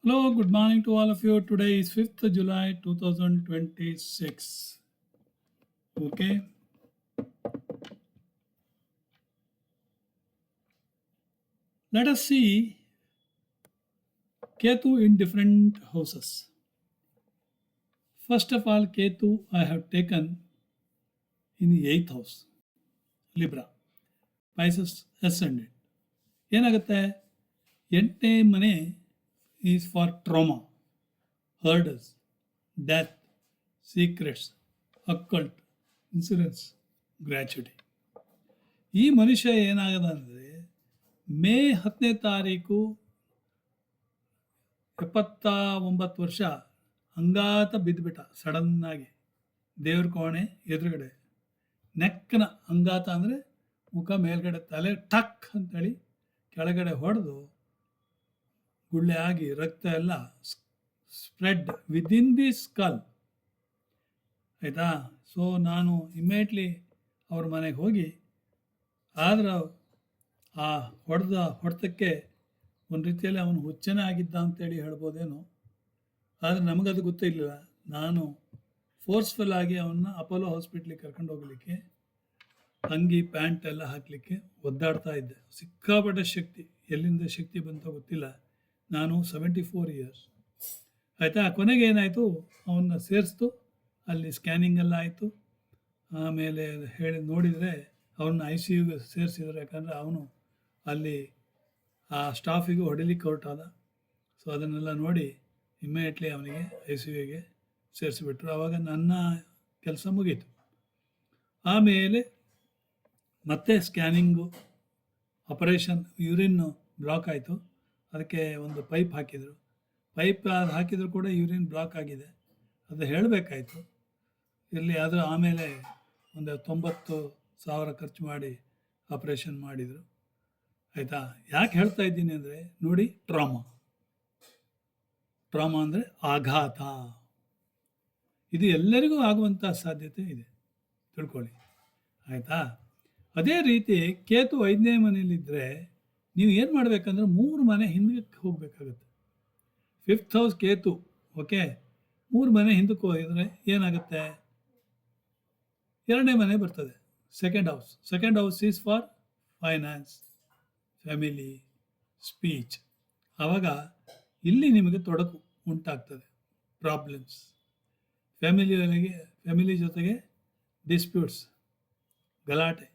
Hello, good morning to all of you. Today is 5th July 2026. Okay. Let us see Ketu in different houses. First of all, Ketu I have taken in the 8th house, Libra. Pisces ascendant. ಏನಾಗುತ್ತೆ ಎಂಟನೇ ಮನೆ is for trauma, hurdles, death, secrets, occult, insurance, gratuity. ಈ ಮನುಷ್ಯ ಏನಾಗದ ಅಂದರೆ ಮೇ 10ನೇ ತಾರೀಕು 79 ವರ್ಷ ಅಂಗಾತ ಬಿದ್ದುಬಿಟ್ಟ ಸಡನ್ನಾಗಿ ದೇವ್ರ ಕೋಣೆ ಎದುರುಗಡೆ. ನೆಕ್ಕನ ಅಂಗಾತ ಅಂದರೆ ಮುಖ ಮೇಲ್ಗಡೆ, ತಲೆ ಟಕ್ ಅಂತೇಳಿ ಕೆಳಗಡೆ ಹೊಡೆದು ಗುಳ್ಳೆ ಆಗಿ ರಕ್ತ ಎಲ್ಲ ಸ್ಪ್ರೆಡ್ ವಿದಿನ್ ದಿ ಸ್ಕಲ್. ಆಯಿತಾ? ಸೊ ನಾನು ಇಮ್ಮಿಡಿಯೇಟ್ಲಿ ಅವ್ರ ಮನೆಗೆ ಹೋಗಿ, ಆದ್ರೆ ಆ ಹೊಡೆತಕ್ಕೆ ಒಂದು ರೀತಿಯಲ್ಲಿ ಅವನು ಹುಚ್ಚನೇ ಆಗಿದ್ದ ಅಂತೇಳಿ ಹೇಳ್ಬೋದೇನೋ. ಆದರೆ ನಮಗದು ಗೊತ್ತಿರಲಿಲ್ಲ. ನಾನು ಫೋರ್ಸ್ಫುಲ್ ಆಗಿ ಅವನ್ನ ಅಪೋಲೋ ಹಾಸ್ಪಿಟ್ಲಿಗೆ ಕರ್ಕೊಂಡು ಹೋಗಲಿಕ್ಕೆ ಅಂಗಿ ಪ್ಯಾಂಟ್ ಎಲ್ಲ ಹಾಕಲಿಕ್ಕೆ ಒದ್ದಾಡ್ತಾ ಇದ್ದೆ. ಸಿಕ್ಕಾಪಟ್ಟೆ ಶಕ್ತಿ, ಎಲ್ಲಿಂದ ಶಕ್ತಿ ಬಂತೋ ಗೊತ್ತಿಲ್ಲ. ನಾನು 74 ಇಯರ್ಸ್. ಆಯಿತಾ? ಕೊನೆಗೆ ಏನಾಯಿತು, ಅವನ್ನ ಸೇರಿಸ್ತು. ಅಲ್ಲಿ ಸ್ಕ್ಯಾನಿಂಗ್ ಎಲ್ಲ ಆಯಿತು. ಆಮೇಲೆ ಹೇಳಿ ನೋಡಿದರೆ ಅವನ್ನ ICUಗೆ ಸೇರಿಸಿದ್ರು. ಯಾಕಂದರೆ ಅವನು ಅಲ್ಲಿ ಆ ಸ್ಟಾಫಿಗೆ ಹೊಡಿಲಿಕ್ಕೆ ಹೊರಟಾದ. ಸೊ ಅದನ್ನೆಲ್ಲ ನೋಡಿ ಇಮ್ಮಿಡಿಯೇಟ್ಲಿ ಅವನಿಗೆ ICUಗೆ ಸೇರಿಸಿಬಿಟ್ರು. ಆವಾಗ ನನ್ನ ಕೆಲಸ ಮುಗೀತು. ಆಮೇಲೆ ಮತ್ತೆ ಸ್ಕ್ಯಾನಿಂಗು, ಆಪರೇಷನ್, ಯೂರಿನ್ ಬ್ಲಾಕ್ ಆಯಿತು. ಅದಕ್ಕೆ ಒಂದು ಪೈಪ್ ಹಾಕಿದರು. ಪೈಪ್ ಹಾಕಿದರೂ ಕೂಡ ಯೂರಿನ್ ಬ್ಲಾಕ್ ಆಗಿದೆ. ಅದು ಹೇಳಬೇಕಾಯಿತು ಇರಲಿ. ಅದು ಆಮೇಲೆ ಒಂದು 90,000 ಖರ್ಚು ಮಾಡಿ ಆಪರೇಷನ್ ಮಾಡಿದರು. ಆಯಿತಾ? ಯಾಕೆ ಹೇಳ್ತಾ ಇದ್ದೀನಿ ಅಂದರೆ ನೋಡಿ, ಟ್ರಾಮಾ ಅಂದರೆ ಆಘಾತ. ಇದು ಎಲ್ಲರಿಗೂ ಆಗುವಂಥ ಸಾಧ್ಯತೆ ಇದೆ, ತಿಳ್ಕೊಳ್ಳಿ. ಆಯಿತಾ? ಅದೇ ರೀತಿ ಕೇತು 5ನೇ ಮನೆಯಲ್ಲಿದ್ದರೆ ನೀವು ಏನು ಮಾಡಬೇಕಂದ್ರೆ 3 ಮನೆ ಹಿಂದಕ್ಕೆ ಹೋಗಬೇಕಾಗತ್ತೆ. 5th house Ketu. ಓಕೆ, 3 ಮನೆ ಹಿಂದಕ್ಕೆ ಹೋಗಿದ್ರೆ ಏನಾಗುತ್ತೆ, 2ನೇ ಮನೆ ಬರ್ತದೆ, second house. Second house is for finance, family, speech. ಆವಾಗ ಇಲ್ಲಿ ನಿಮಗೆ ತೊಡಕು ಉಂಟಾಗ್ತದೆ, ಪ್ರಾಬ್ಲಮ್ಸ್. ಫ್ಯಾಮಿಲಿ ಜೊತೆಗೆ ಡಿಸ್ಪ್ಯೂಟ್ಸ್, ಗಲಾಟೆ.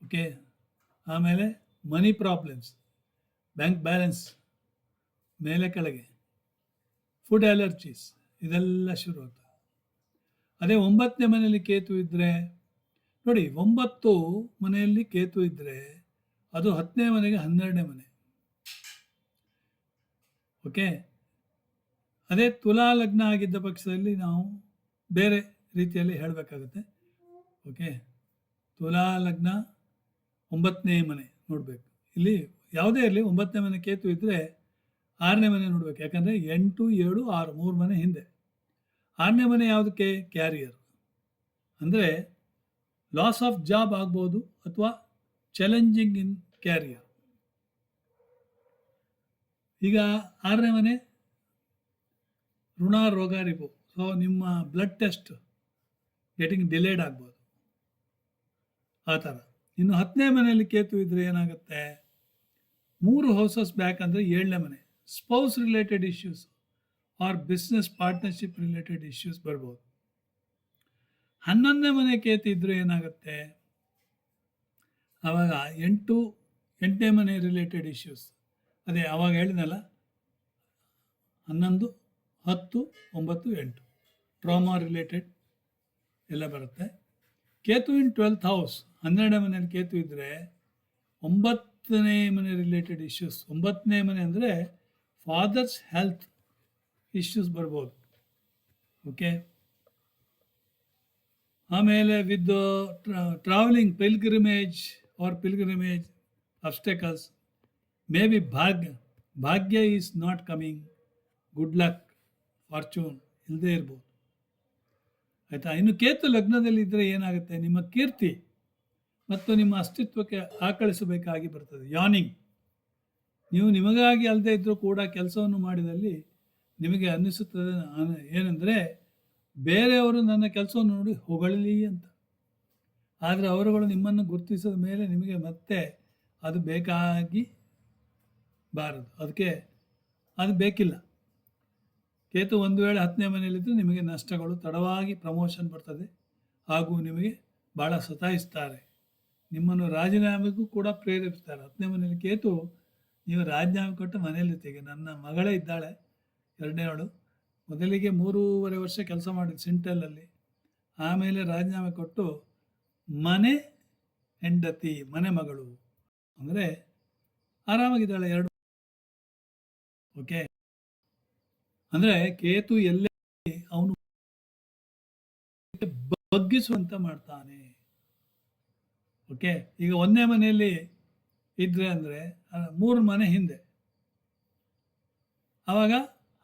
ಓಕೆ. ಆಮೇಲೆ ಮನಿ ಪ್ರಾಬ್ಲಮ್ಸ್, ಬ್ಯಾಂಕ್ ಬ್ಯಾಲೆನ್ಸ್ ಮೇಲೆ ಕೆಳಗೆ, ಫುಡ್ ಅಲರ್ಜೀಸ್, ಇದೆಲ್ಲ ಶುರು ಆಗ್ತದೆ. ಅದೇ 9ನೇ ಮನೆಯಲ್ಲಿ ಕೇತು ಇದ್ದರೆ ನೋಡಿ, 9 ಮನೆಯಲ್ಲಿ ಕೇತು ಇದ್ದರೆ ಅದು 10ನೇ ಮನೆಗೆ 12ನೇ ಮನೆ. ಓಕೆ. ಅದೇ ತುಲಾ ಲಗ್ನ ಆಗಿದ್ದ ಪಕ್ಷದಲ್ಲಿ ನಾವು ಬೇರೆ ರೀತಿಯಲ್ಲಿ ಹೇಳಬೇಕಾಗುತ್ತೆ. ಓಕೆ. ತುಲಾ ಲಗ್ನ 9ನೇ ಮನೆ ನೋಡಬೇಕು. ಇಲ್ಲಿ ಯಾವುದೇ ಇರಲಿ, 9ನೇ ಮನೆ ಕೇತು ಇದ್ದರೆ 6ನೇ ಮನೆ ನೋಡಬೇಕು. ಯಾಕಂದರೆ 8, 7, 6 3 ಮನೆ ಹಿಂದೆ. 6ನೇ ಮನೆ ಯಾವುದಕ್ಕೆ? ಕ್ಯಾರಿಯರ್. ಅಂದರೆ ಲಾಸ್ ಆಫ್ ಜಾಬ್ ಆಗ್ಬೋದು ಅಥವಾ ಚಾಲೆಂಜಿಂಗ್ ಇನ್ ಕ್ಯಾರಿಯರ್. ಈಗ 6ನೇ ಮನೆ ಋಣ, ರೋಗ, ರಿಪು. ಸೊ ನಿಮ್ಮ ಬ್ಲಡ್ ಟೆಸ್ಟ್ ಗೆಟಿಂಗ್ ಡಿಲೇಡ್ ಆಗ್ಬೋದು, ಆ ಥರ. ಇನ್ನು 10ನೇ ಮನೆಯಲ್ಲಿ ಕೇತು ಇದ್ದರೆ ಏನಾಗುತ್ತೆ, 3 ಹೌಸಸ್ ಬ್ಯಾಕ್ ಅಂದರೆ 7ನೇ ಮನೆ, spouse related issues or business partnership related issues ಬರ್ಬೋದು. 11ನೇ ಮನೆ ಕೇತು ಇದ್ದರೆ ಏನಾಗುತ್ತೆ, ಆವಾಗ 8ನೇ ಮನೆ ರಿಲೇಟೆಡ್ ಇಶ್ಯೂಸ್. ಅದೇ ಆವಾಗ ಹೇಳಿದ್ನಲ್ಲ, 11, 10, 9, 8 ಟ್ರಾಮಾ ರಿಲೇಟೆಡ್ ಎಲ್ಲ ಬರುತ್ತೆ. ಕೇತು ಇನ್ 12th ಹೌಸ್, 12ನೇ ಮನೆಯಲ್ಲಿ ಕೇತು ಇದ್ದರೆ 9ನೇ ಮನೆ ರಿಲೇಟೆಡ್ ಇಶ್ಯೂಸ್. 9ನೇ ಮನೆ ಅಂದರೆ ಫಾದರ್ಸ್ ಹೆಲ್ತ್ ಇಶ್ಯೂಸ್ ಬರ್ಬೋದು. ಓಕೆ. ಆಮೇಲೆ with travelling, pilgrimage obstacles, may be ಭಾಗ್ಯ is not coming, good luck, fortune ಇಲ್ಲದೇ ಇರ್ಬೋದು. ಆಯಿತಾ? ಇನ್ನು ಕೇತು ಲಗ್ನದಲ್ಲಿ ಇದ್ದರೆ ಏನಾಗುತ್ತೆ, ನಿಮ್ಮ ಕೀರ್ತಿ ಮತ್ತು ನಿಮ್ಮ ಅಸ್ತಿತ್ವಕ್ಕೆ ಆಕಳಿಸಬೇಕಾಗಿ ಬರ್ತದೆ. ಯಾನಿಂಗ್, ನೀವು ನಿಮಗಾಗಿ ಅಲ್ಲದೆ ಇದ್ದರೂ ಕೂಡ ಕೆಲಸವನ್ನು ಮಾಡಿದಲ್ಲಿ ನಿಮಗೆ ಅನ್ನಿಸುತ್ತದೆ ಏನೆಂದರೆ ಬೇರೆಯವರು ನನ್ನ ಕೆಲಸವನ್ನು ನೋಡಿ ಹೊಗಳಲಿ ಅಂತ. ಆದರೆ ಅವರುಗಳು ನಿಮ್ಮನ್ನು ಗುರುತಿಸಿದ ಮೇಲೆ ನಿಮಗೆ ಮತ್ತೆ ಅದು ಬೇಕಾಗಿ ಬಾರದು, ಅದಕ್ಕೆ ಅದು ಬೇಕಿಲ್ಲ. ಕೇತು ಒಂದು ವೇಳೆ 10ನೇ ಮನೆಯಲ್ಲಿದ್ದರೆ ನಿಮಗೆ ನಷ್ಟಗಳು, ತಡವಾಗಿ ಪ್ರಮೋಷನ್ ಬರ್ತದೆ, ಹಾಗೂ ನಿಮಗೆ ಭಾಳ ಸತಾಯಿಸ್ತಾರೆ. ನಿಮ್ಮನ್ನು ರಾಜೀನಾಮೆಗೂ ಕೂಡ ಪ್ರೇರೇಪಿಸ್ತಾರೆ. 10ನೇ ಮನೆಯಲ್ಲಿ ಕೇತು, ನೀವು ರಾಜೀನಾಮೆ ಕೊಟ್ಟು ಮನೆಯಲ್ಲಿರ್ತೀಗ. ನನ್ನ ಮಗಳೇ ಇದ್ದಾಳೆ 2ನೇವಳು, ಮೊದಲಿಗೆ 3.5 ವರ್ಷ ಕೆಲಸ ಮಾಡಿದ್ದು ಸಿಂಟೆಲ್ಲಲ್ಲಿ, ಆಮೇಲೆ ರಾಜೀನಾಮೆ ಕೊಟ್ಟು ಮನೆ ಹೆಂಡತಿ, ಮನೆ ಮಗಳು ಅಂದರೆ ಆರಾಮಾಗಿದ್ದಾಳೆ 2. ಓಕೆ, ಅಂದರೆ ಕೇತು ಎಲ್ಲೇ ಅವನು ಬಗ್ಗಿಸುವಂತ ಮಾಡ್ತಾನೆ. ಓಕೆ, ಈಗ 1ನೇ ಮನೆಯಲ್ಲಿ ಇದ್ರೆ ಅಂದರೆ 3 ಮನೆ ಹಿಂದೆ, ಆವಾಗ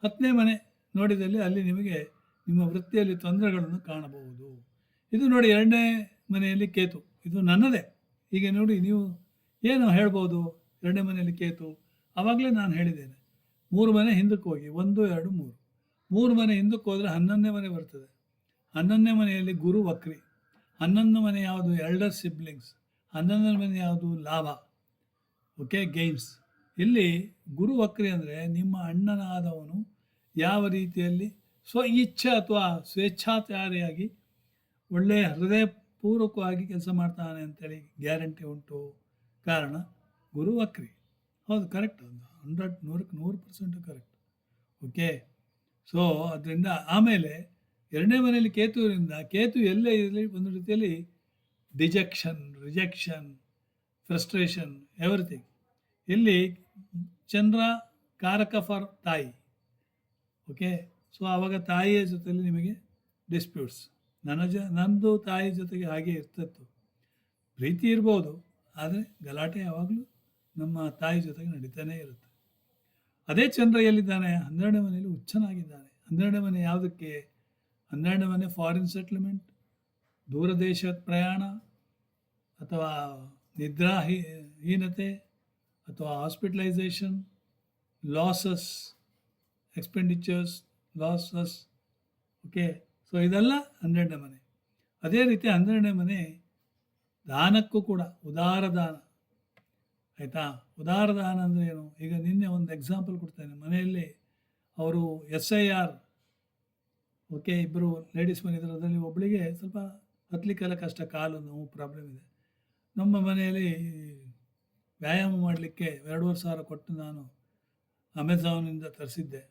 10ನೇ ಮನೆ ನೋಡಿದಲ್ಲಿ ಅಲ್ಲಿ ನಿಮಗೆ ನಿಮ್ಮ ವೃತ್ತಿಯಲ್ಲಿ ತೊಂದರೆಗಳನ್ನು ಕಾಣಬಹುದು. ಇದು ನೋಡಿ 2ನೇ ಮನೆಯಲ್ಲಿ ಕೇತು, ಇದು ನನ್ನದೇ. ಹೀಗೆ ನೋಡಿ ನೀವು ಏನು ಹೇಳ್ಬೋದು, 2ನೇ ಮನೆಯಲ್ಲಿ ಕೇತು. ಆವಾಗಲೇ ನಾನು ಹೇಳಿದ್ದೇನೆ 3 ಮನೆ ಹಿಂದಕ್ಕೆ ಹೋಗಿ, 1, 2, 3, 3 ಮನೆ ಹಿಂದಕ್ಕೆ ಹೋದರೆ 11ನೇ ಮನೆ ಬರ್ತದೆ. 11ನೇ ಮನೆಯಲ್ಲಿ ಗುರು ವಕ್ರಿ. 11ನೇ ಮನೆ ಯಾವುದು? Elder siblings. 11ನೇ ಮನೆ ಯಾವುದು? ಲಾಭ. Okay, games. ಇಲ್ಲಿ ಗುರು ವಕ್ರಿ ಅಂದರೆ ನಿಮ್ಮ ಅಣ್ಣನಾದವನು ಯಾವ ರೀತಿಯಲ್ಲಿ ಸ್ವ ಇಚ್ಛೆ ಅಥವಾ ಸ್ವೇಚ್ಛಾಚಾರಿಯಾಗಿ ಒಳ್ಳೆಯ ಹೃದಯಪೂರ್ವಕವಾಗಿ ಕೆಲಸ ಮಾಡ್ತಾನೆ ಅಂತೇಳಿ ಗ್ಯಾರಂಟಿ ಉಂಟು. ಕಾರಣ ಗುರು ವಕ್ರಿ. ಹೌದು, ಕರೆಕ್ಟ್, 100% ಕರೆಕ್ಟ್. ಓಕೆ, ಸೊ ಅದರಿಂದ ಆಮೇಲೆ 2ನೇ ಮನೆಯಲ್ಲಿ ಕೇತುವಿನಿಂದ, ಕೇತು ಎಲ್ಲೇ ಇರಲಿ ಒಂದು ರೀತಿಯಲ್ಲಿ ಡಿಜೆಕ್ಷನ್, ರಿಜೆಕ್ಷನ್, ಫ್ರಸ್ಟ್ರೇಷನ್, ಎವ್ರಿಥಿಂಗ್. ಇಲ್ಲಿ ಚಂದ್ರ ಕಾರಕ ಫಾರ್ ತಾಯಿ. ಓಕೆ, ಸೊ ಆವಾಗ ತಾಯಿಯ ಜೊತೆಯಲ್ಲಿ ನಿಮಗೆ ಡಿಸ್ಪ್ಯೂಟ್ಸ್. ನನ್ನದು ತಾಯಿ ಜೊತೆಗೆ ಹಾಗೆ ಇರ್ತಿತ್ತು. ಪ್ರೀತಿ ಇರ್ಬೋದು, ಆದರೆ ಗಲಾಟೆ ಯಾವಾಗಲೂ ನಮ್ಮ ತಾಯಿ ಜೊತೆಗೆ ನಡೀತಾನೇ ಇರುತ್ತೆ. ಅದೇ ಚಂದ್ರ ಎಲ್ಲಿದ್ದಾನೆ? 12ನೇ ಮನೆಯಲ್ಲಿ ಉಚ್ಚನಾಗಿದ್ದಾನೆ. 12ನೇ ಮನೆ ಯಾವುದಕ್ಕೆ? 12ನೇ ಮನೆ ಫಾರಿನ್ ಸೆಟ್ಲ್ಮೆಂಟ್, ದೂರದೇಶದ ಪ್ರಯಾಣ, ಅಥವಾ ನಿದ್ರಾಹೀನತೆ, ಅಥವಾ hospitalisation, losses, expenditures, losses. Okay, so ಇದೆಲ್ಲ 12ನೇ ಮನೆ. ಅದೇ ರೀತಿ 12ನೇ ಮನೆ ದಾನಕ್ಕೂ ಕೂಡ, ಉದಾರ ದಾನ. ಆಯಿತಾ? ಉದಾರ ದಾನ ಅಂದರೆ ಏನು? ಈಗ ನಿನ್ನೆ ಒಂದು ಎಕ್ಸಾಂಪಲ್ ಕೊಡ್ತೇನೆ. ಮನೆಯಲ್ಲಿ ಅವರು SIR, ಓಕೆ, ಇಬ್ಬರು ಲೇಡೀಸ್ ಬಂದಿದ್ದರು. ಅದರಲ್ಲಿ ಒಬ್ಬಳಿಗೆ ಸ್ವಲ್ಪ ಹತ್ತಲಿಕ್ಕೆಲ್ಲ ಕಷ್ಟ, ಕಾಲು ನೋವು ಪ್ರಾಬ್ಲಮ್ ಇದೆ. ನಮ್ಮ ಮನೆಯಲ್ಲಿ ವ್ಯಾಯಾಮ ಮಾಡಲಿಕ್ಕೆ 2,500 ಕೊಟ್ಟು ನಾನು ಅಮೆಝಾನಿಂದ ತರಿಸಿದ್ದೆ.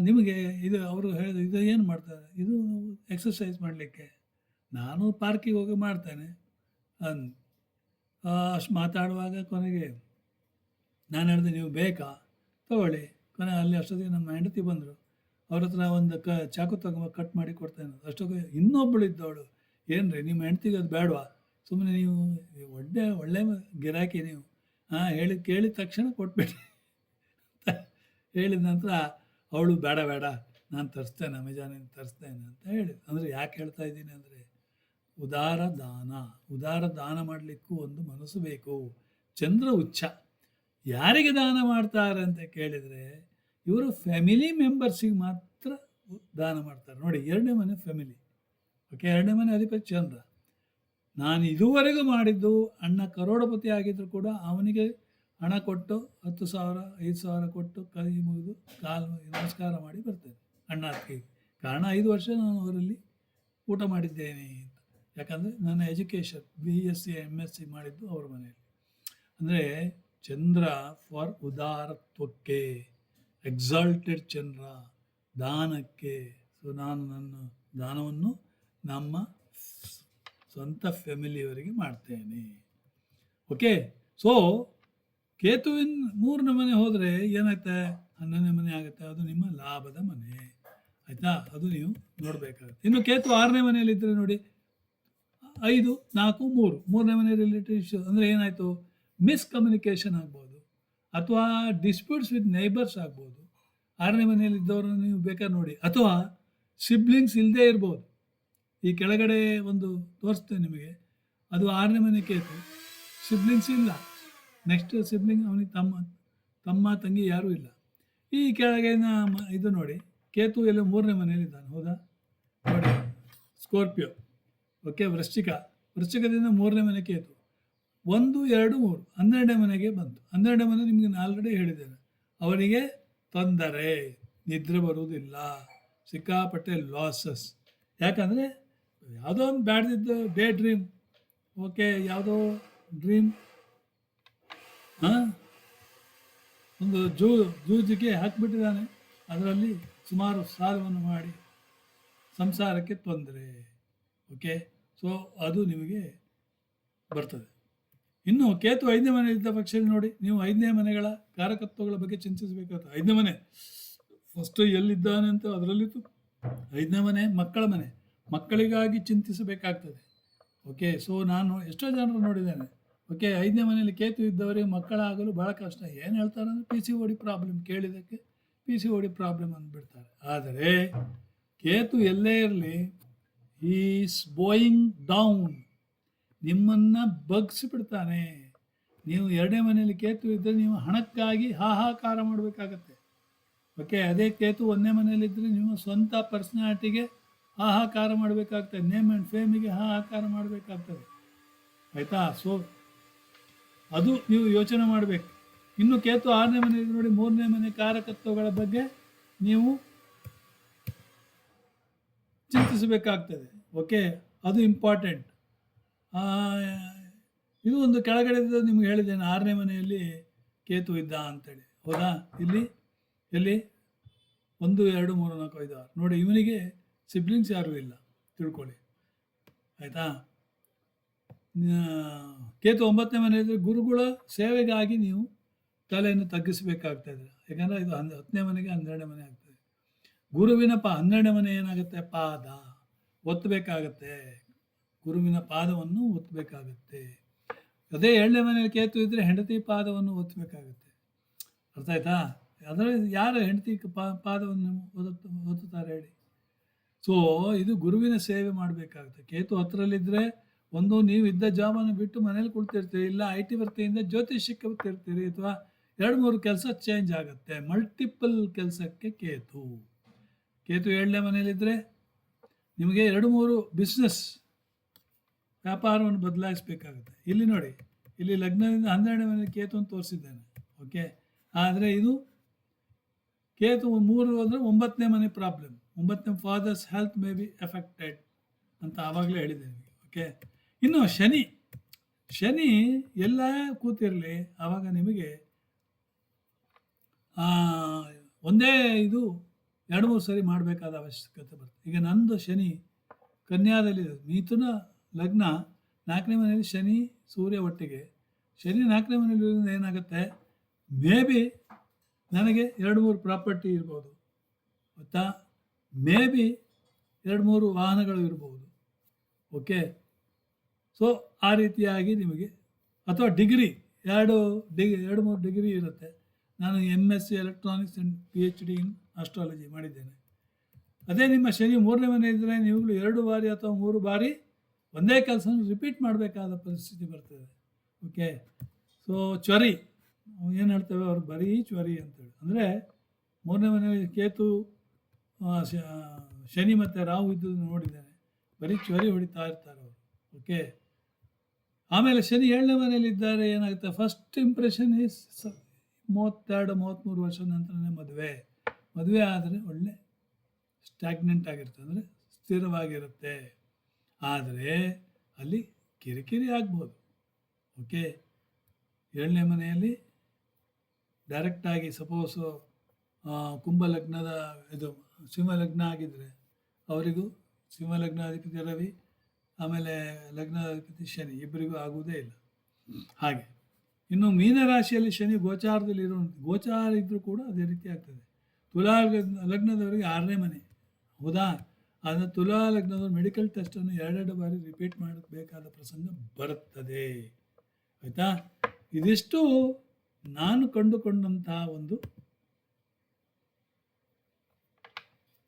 ನಿಮಗೆ ಇದು ಅವರು ಹೇಳಿದ್ರು, ಇದು ಏನು ಮಾಡ್ತಾರೆ? ಇದು ಎಕ್ಸಸೈಸ್ ಮಾಡಲಿಕ್ಕೆ. ನಾನು ಪಾರ್ಕಿಗೆ ಹೋಗಿ ಮಾಡ್ತೇನೆ ಅಷ್ಟು ಮಾತಾಡುವಾಗ ಕೊನೆಗೆ ನಾನು ಹೇಳಿದೆ, ನೀವು ಬೇಕಾ ತಗೊಳ್ಳಿ. ಕೊನೆ ಅಲ್ಲಿ ಅಷ್ಟೊತ್ತಿಗೆ ನಮ್ಮ ಹೆಂಡತಿ ಬಂದರು. ಅವ್ರ ಹತ್ರ ಒಂದು ಚಾಕು ತಗೊಂಡು ಕಟ್ ಮಾಡಿ ಕೊಡ್ತೇನೆ. ಅಷ್ಟೊತ್ತಿಗೆ ಇನ್ನೊಬ್ಬಳು ಇದ್ದವಳು, ಏನು ರೀ ನಿಮ್ಮ ಹೆಂಡ್ತಿಗೆ ಅದು ಬೇಡವಾ? ಸುಮ್ಮನೆ ನೀವು ಒಳ್ಳೆ ಗಿರಾಕಿ ನೀವು, ಕೇಳಿದ ತಕ್ಷಣ ಕೊಟ್ಬಿಟ್ರಿ ಹೇಳಿದ ನಂತರ ಅವಳು ಬೇಡ ನಾನು ತರಿಸ್ತೇನೆ, ಅಮೆಜಾನಿಂದ ತರಿಸ್ತೇನೆ ಅಂತ ಹೇಳಿದೆ. ಅಂದರೆ ಯಾಕೆ ಹೇಳ್ತಾ ಇದ್ದೀನಿ ಅಂದರೆ, ಉದಾರ ದಾನ ಮಾಡಲಿಕ್ಕೂ ಒಂದು ಮನಸ್ಸು ಬೇಕು. ಚಂದ್ರ ಉಚ್ಚ. ಯಾರಿಗೆ ದಾನ ಮಾಡ್ತಾರೆ ಅಂತ ಕೇಳಿದರೆ, ಇವರು ಫ್ಯಾಮಿಲಿ ಮೆಂಬರ್ಸಿಗೆ ಮಾತ್ರ ದಾನ ಮಾಡ್ತಾರೆ. ನೋಡಿ, 2ನೇ ಮನೆ ಫ್ಯಾಮಿಲಿ. ಓಕೆ, 2ನೇ ಮನೆ ಅಧಿಪತಿ ಚಂದ್ರ. ನಾನು ಇದುವರೆಗೂ ಮಾಡಿದ್ದು, ಅಣ್ಣ ಕರೋಡಪತಿ ಆಗಿದ್ದರೂ ಕೂಡ ಅವನಿಗೆ ಹಣ ಕೊಟ್ಟು 10,000 5,000 ಕೊಟ್ಟು ಕೈ ಮುಗಿದು ಕಾಲು ನಮಸ್ಕಾರ ಮಾಡಿ ಬರ್ತೇನೆ ಅಣ್ಣ ಅತ್ತಿಗೆ. ಕಾರಣ 5 ವರ್ಷ ನಾನು ಅವರಲ್ಲಿ ಊಟ ಮಾಡಿದ್ದೇನೆ ಅಂತ. ಯಾಕಂದರೆ ನನ್ನ ಎಜುಕೇಷನ್ BSc MSc ಮಾಡಿದ್ದು ಅವ್ರ ಮನೆಯಲ್ಲಿ. ಅಂದರೆ ಚಂದ್ರ ಫಾರ್ ಉದಾರತ್ವಕ್ಕೆ, ಎಕ್ಸಾಲ್ಟೆಡ್ ಚಂದ್ರ, ದಾನಕ್ಕೆ. ಸೊ ನಾನು ನನ್ನ ದಾನವನ್ನು ನಮ್ಮ ಸ್ವಂತ ಫ್ಯಾಮಿಲಿಯವರಿಗೆ ಮಾಡ್ತೇನೆ. ಓಕೆ, ಸೊ ಕೇತುವಿನ 3ನೇ ಮನೆ ಹೋದರೆ ಏನಾಯ್ತೆ? 11ನೇ ಮನೆ ಆಗುತ್ತೆ. ಅದು ನಿಮ್ಮ ಲಾಭದ ಮನೆ. ಆಯಿತಾ? ಅದು ನೀವು ನೋಡಬೇಕಾಗುತ್ತೆ. ಇನ್ನು ಕೇತು 6ನೇ ಮನೆಯಲ್ಲಿದ್ದರೆ ನೋಡಿ, 5, 4, 3, 3ನೇ ಮನೆ ರಿಲೇಟಿವ್ ಇಶ್ಯೂ. ಅಂದರೆ ಏನಾಯಿತು? ಮಿಸ್ಕಮ್ಯುನಿಕೇಷನ್ ಆಗ್ಬೋದು, ಅಥವಾ ಡಿಸ್ಪ್ಯೂಟ್ಸ್ ವಿತ್ ನೇಬರ್ಸ್ ಆಗ್ಬೋದು. 6ನೇ ಮನೆಯಲ್ಲಿದ್ದವ್ರನ್ನ ನೀವು ಬೇಕಾದ್ರೆ ನೋಡಿ. ಅಥವಾ ಸಿಬ್ಲಿಂಗ್ಸ್ ಇಲ್ಲದೇ ಇರ್ಬೋದು. ಈ ಕೆಳಗಡೆ ಒಂದು ತೋರಿಸ್ತೇನೆ ನಿಮಗೆ, ಅದು 6ನೇ ಮನೆ ಕೇತು, ಸಿಬ್ಲಿಂಗ್ಸ್ ಇಲ್ಲ. ನೆಕ್ಸ್ಟ್ ಸಿಬ್ಲಿಂಗ್ ಅವನಿಗೆ ತಮ್ಮ ತಂಗಿ ಯಾರೂ ಇಲ್ಲ. ಈ ಕೆಳಗಿನ ಇದು ನೋಡಿ, ಕೇತು ಎಲ್ಲ 3ನೇ ಮನೆಯಲ್ಲಿದ್ದಾನೆ. ಹೌದಾ? ನೋಡಿ, ಸ್ಕಾರ್ಪಿಯೋ, ಓಕೆ, ವೃಶ್ಚಿಕದಿಂದ 3ನೇ ಮನೆ ಕೇತು, 1, 2, 3 12ನೇ ಮನೆಗೆ ಬಂತು. 12ನೇ ಮನೆ ನಿಮಗೆ ಆಲ್ರೆಡಿ ಹೇಳಿದ್ದೇನೆ, ಅವನಿಗೆ ತೊಂದರೆ, ನಿದ್ರೆ ಬರುವುದಿಲ್ಲ, ಸಿಕ್ಕಾಪಟ್ಟೆ ಲಾಸಸ್. ಯಾಕಂದರೆ ಯಾವುದೋ ಒಂದು ಬ್ಯಾಡ್ದಿದ್ದು ಡೇ ಡ್ರೀಮ್, ಓಕೆ, ಯಾವುದೋ ಡ್ರೀಮ್, ಒಂದು ಜೂಜಿಗೆ ಹಾಕಿಬಿಟ್ಟಿದ್ದಾನೆ, ಅದರಲ್ಲಿ ಸುಮಾರು ಸಾಲವನ್ನು ಮಾಡಿ ಸಂಸಾರಕ್ಕೆ ತೊಂದರೆ. ಓಕೆ, ಸೊ ಅದು ನಿಮಗೆ ಬರ್ತದೆ. ಇನ್ನು ಕೇತು 5ನೇ ಮನೆ ಇದ್ದ ಪಕ್ಷದಲ್ಲಿ ನೋಡಿ, ನೀವು 5ನೇ ಮನೆಗಳ ಕಾರಕತ್ವಗಳ ಬಗ್ಗೆ ಚಿಂತಿಸಬೇಕಾಗ್ತದೆ. 5ನೇ ಮನೆ ಫಸ್ಟು ಎಲ್ಲಿದ್ದಾನೆ ಅಂತ ಅದರಲ್ಲಿತ್ತು. 5ನೇ ಮನೆ ಮಕ್ಕಳ ಮನೆ, ಮಕ್ಕಳಿಗಾಗಿ ಚಿಂತಿಸಬೇಕಾಗ್ತದೆ. ಓಕೆ, ಸೊ ನಾನು ಎಷ್ಟೋ ಜನರು ನೋಡಿದ್ದೇನೆ, ಓಕೆ, 5ನೇ ಮನೆಯಲ್ಲಿ ಕೇತು ಇದ್ದವರಿಗೆ ಮಕ್ಕಳಾಗಲು ಭಾಳ ಕಷ್ಟ. ಏನು ಹೇಳ್ತಾರೆ ಅಂದರೆ PCOD ಪ್ರಾಬ್ಲಮ್, ಕೇಳಿದ್ದಕ್ಕೆ PCOD ಪ್ರಾಬ್ಲಮ್ ಅಂದ್ಬಿಡ್ತಾರೆ. ಆದರೆ ಕೇತು ಎಲ್ಲೇ ಇರಲಿ, ಈಸ್ ಗೋಯಿಂಗ್ ಡೌನ್, ನಿಮ್ಮನ್ನು ಬಗ್ಸಿಬಿಡ್ತಾನೆ. ನೀವು 2ನೇ ಮನೆಯಲ್ಲಿ ಕೇತು ಇದ್ದರೆ ನೀವು ಹಣಕ್ಕಾಗಿ ಹಾಹಾಕಾರ ಮಾಡಬೇಕಾಗತ್ತೆ. ಓಕೆ, ಅದೇ ಕೇತು 1ನೇ ಮನೆಯಲ್ಲಿದ್ದರೆ ನೀವು ಸ್ವಂತ ಪರ್ಸ್ನಾಲಿಟಿಗೆ ಹಾಹಾಕಾರ ಮಾಡಬೇಕಾಗ್ತದೆ, ನೇಮ್ ಆ್ಯಂಡ್ ಫೇಮಿಗೆ ಹಾಹಾಕಾರ ಮಾಡಬೇಕಾಗ್ತದೆ. ಆಯಿತಾ? ಸೊ ಅದು ನೀವು ಯೋಚನೆ ಮಾಡಬೇಕು. ಇನ್ನು ಕೇತು 6ನೇ ಮನೆಯಲ್ಲಿ ನೋಡಿ, 3ನೇ ಮನೆ ಕಾರಕತ್ವಗಳ ಬಗ್ಗೆ ನೀವು ಚಿಂತಿಸಬೇಕಾಗ್ತದೆ. ಓಕೆ, ಅದು ಇಂಪಾರ್ಟೆಂಟ್. ಇದು ಒಂದು ಕೆಳಗಡೆ ನಿಮ್ಗೆ ಹೇಳಿದ್ದೇನೆ, 6ನೇ ಮನೆಯಲ್ಲಿ ಕೇತು ಇದ್ದ ಅಂತೇಳಿ. ಹೌದಾ? ಇಲ್ಲಿ ಎಲ್ಲಿ 1, 2, 3, 4, 5, 6 ನೋಡಿ, ಇವನಿಗೆ ಸಿಬ್ಲಿಂಗ್ಸ್ ಯಾರೂ ಇಲ್ಲ, ತಿಳ್ಕೊಳ್ಳಿ. ಆಯಿತಾ? ಕೇತು 9ನೇ ಮನೆಯಲ್ಲಿ ಗುರುಗಳ ಸೇವೆಗಾಗಿ ನೀವು ತಲೆಯನ್ನು ತಗ್ಗಿಸಬೇಕಾಗ್ತಾಯಿದ್ರೆ, ಯಾಕಂದರೆ ಇದು 10ನೇ ಮನೆಗೆ 12ನೇ ಮನೆ ಆಗ್ತದೆ. ಗುರುವಿನ 12ನೇ ಮನೆ ಏನಾಗುತ್ತೆ, ಪಾದ ಒತ್ತಬೇಕಾಗತ್ತೆ, ಗುರುವಿನ ಪಾದವನ್ನು ಒತ್ತಬೇಕಾಗತ್ತೆ. ಅದೇ 7ನೇ ಮನೆಯಲ್ಲಿ ಕೇತು ಇದ್ದರೆ ಹೆಂಡತಿ ಪಾದವನ್ನು ಒತ್ತಬೇಕಾಗತ್ತೆ. ಅರ್ಥ ಆಯ್ತಾ? ಅದರ ಯಾರು ಹೆಂಡತಿ ಪಾದವನ್ನು ಒತ್ತುತ್ತಾರೆ ಹೇಳಿ? ಸೊ ಇದು ಗುರುವಿನ ಸೇವೆ ಮಾಡಬೇಕಾಗುತ್ತೆ. ಕೇತು 10ರಲ್ಲಿದ್ದರೆ ಒಂದು, ನೀವು ಇದ್ದ ಜಾಬನ್ನು ಬಿಟ್ಟು ಮನೇಲಿ ಕುಳ್ತಿರ್ತೀರಿ, ಇಲ್ಲ IT ವೃತ್ತಿಯಿಂದ ಜ್ಯೋತಿಷ್ಯಕ್ಕೆ ಬರ್ತಿರ್ತೀರಿ, ಅಥವಾ 2-3 ಕೆಲಸ ಚೇಂಜ್ ಆಗುತ್ತೆ. ಮಲ್ಟಿಪಲ್ ಕೆಲಸಕ್ಕೆ ಕೇತು 7ನೇ ಮನೆಯಲ್ಲಿದ್ದರೆ ನಿಮಗೆ 2-3 ಬಿಸ್ನೆಸ್ ವ್ಯಾಪಾರವನ್ನು ಬದಲಾಯಿಸಬೇಕಾಗುತ್ತೆ. ಇಲ್ಲಿ ನೋಡಿ, ಇಲ್ಲಿ ಲಗ್ನದಿಂದ 12ನೇ ಮನೆಯಲ್ಲಿ ಕೇತು ಅಂತ ತೋರಿಸಿದ್ದೇನೆ. ಓಕೆ, ಆದರೆ ಇದು ಕೇತು 3 ಅಂದರೆ 9ನೇ ಮನೆ ಪ್ರಾಬ್ಲಮ್. 9ನೇ father's health may be affected ಅಂತ ಆವಾಗಲೇ ಹೇಳಿದ್ದೇನೆ. ಓಕೆ, ಇನ್ನು ಶನಿ ಎಲ್ಲ ಕೂತಿರಲಿ, ಆವಾಗ ನಿಮಗೆ ಒಂದೇ ಇದು 2-3 ಸರಿ ಮಾಡಬೇಕಾದ ಅವಶ್ಯಕತೆ ಬರ್ತದೆ. ಈಗ ನಂದು ಶನಿ ಕನ್ಯಾದಲ್ಲಿದೆ, ಮಿಥುನ ಲಗ್ನ, 4ನೇ ಮನೆಯಲ್ಲಿ ಶನಿ ಸೂರ್ಯ ಒಟ್ಟಿಗೆ. ಶನಿ 4ನೇ ಮನೆಯಲ್ಲಿ ಏನಾಗುತ್ತೆ, ಮೇ ಬಿ ನನಗೆ 2-3 ಪ್ರಾಪರ್ಟಿ ಇರ್ಬೋದು, ಗೊತ್ತಾ, ಮೇ ಬಿ 2-3 ವಾಹನಗಳು ಇರ್ಬೋದು. ಓಕೆ, ಸೊ ಆ ರೀತಿಯಾಗಿ ನಿಮಗೆ, ಅಥವಾ ಡಿಗ್ರಿ 2-3 ಡಿಗ್ರಿ ಇರುತ್ತೆ. ನಾನು MSc electronics and PhD in astrology ಮಾಡಿದ್ದೇನೆ. ಅದೇ ನಿಮ್ಮ ಶನಿ 3ನೇ ಮನೆ ಇದ್ದರೆ ನೀವುಗಳು 2 ಬಾರಿ ಅಥವಾ 3 ಬಾರಿ ಒಂದೇ ಕೆಲಸನ ರಿಪೀಟ್ ಮಾಡಬೇಕಾದ ಪರಿಸ್ಥಿತಿ ಬರ್ತದೆ. ಓಕೆ, ಸೊ ಚ್ವರಿ ಏನು ಹೇಳ್ತೇವೆ ಅವರು, ಬರೀ ಚ್ವರಿ ಅಂತೇಳಿ, ಅಂದರೆ 3ನೇ ಮನೆಯಲ್ಲಿ ಕೇತು ಶನಿ ಮತ್ತು ರಾಹು ಇದ್ದದ್ದು ನೋಡಿದ್ದೇನೆ, ಬರೀ ಚ್ವರಿ ಹೊಡಿತಾ ಇರ್ತಾರೆ ಅವರು. ಓಕೆ, ಆಮೇಲೆ ಶನಿ 7ನೇ ಮನೆಯಲ್ಲಿ ಇದ್ದಾರೆ, ಏನಾಗುತ್ತೆ, ಫಸ್ಟ್ ಇಂಪ್ರೆಷನ್ ಈಸ್ 32-33 ವರ್ಷ ನಂತರನೇ ಮದುವೆ ಆದರೆ ಒಳ್ಳೆ ಸ್ಟ್ಯಾಗ್ನೆಂಟ್ ಆಗಿರುತ್ತೆ, ಅಂದರೆ ಸ್ಥಿರವಾಗಿರುತ್ತೆ. ಆದರೆ ಅಲ್ಲಿ ಕಿರಿಕಿರಿ ಆಗ್ಬೋದು. ಓಕೆ, 7ನೇ ಮನೆಯಲ್ಲಿ ಡೈರೆಕ್ಟಾಗಿ ಸಪೋಸು ಕುಂಭಲಗ್ನದ ಇದು ಸಿಂಹಲಗ್ನ ಆಗಿದ್ದರೆ ಅವರಿಗೂ ಸಿಂಹಲಗ್ನಾಧಿಪತಿ ರವಿ, ಆಮೇಲೆ ಲಗ್ನಾಧಿಪತಿ ಶನಿ, ಇಬ್ಬರಿಗೂ ಆಗುವುದೇ ಇಲ್ಲ. ಹಾಗೆ ಇನ್ನು ಮೀನರಾಶಿಯಲ್ಲಿ ಶನಿ ಗೋಚಾರ ಇದ್ದರೂ ಕೂಡ ಅದೇ ರೀತಿ ಆಗ್ತದೆ. ತುಲಾ ಲಗ್ನದವರಿಗೆ 6ನೇ ಮನೆ. ಹೌದಾ? ಆದರೆ ತುಲಾ ಲಗ್ನದವರು ಮೆಡಿಕಲ್ ಟೆಸ್ಟನ್ನು 2 ಬಾರಿ ರಿಪೀಟ್ ಮಾಡಬೇಕಾದ ಪ್ರಸಂಗ ಬರುತ್ತದೆ. ಆಯಿತಾ? ಇದಿಷ್ಟು ನಾನು ಕಂಡುಕೊಂಡಂತಹ ಒಂದು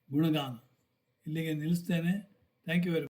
ಗುಣಗಾನ. ಇಲ್ಲಿಗೆ ನಿಲ್ಲಿಸ್ತೇನೆ. Thank you very much.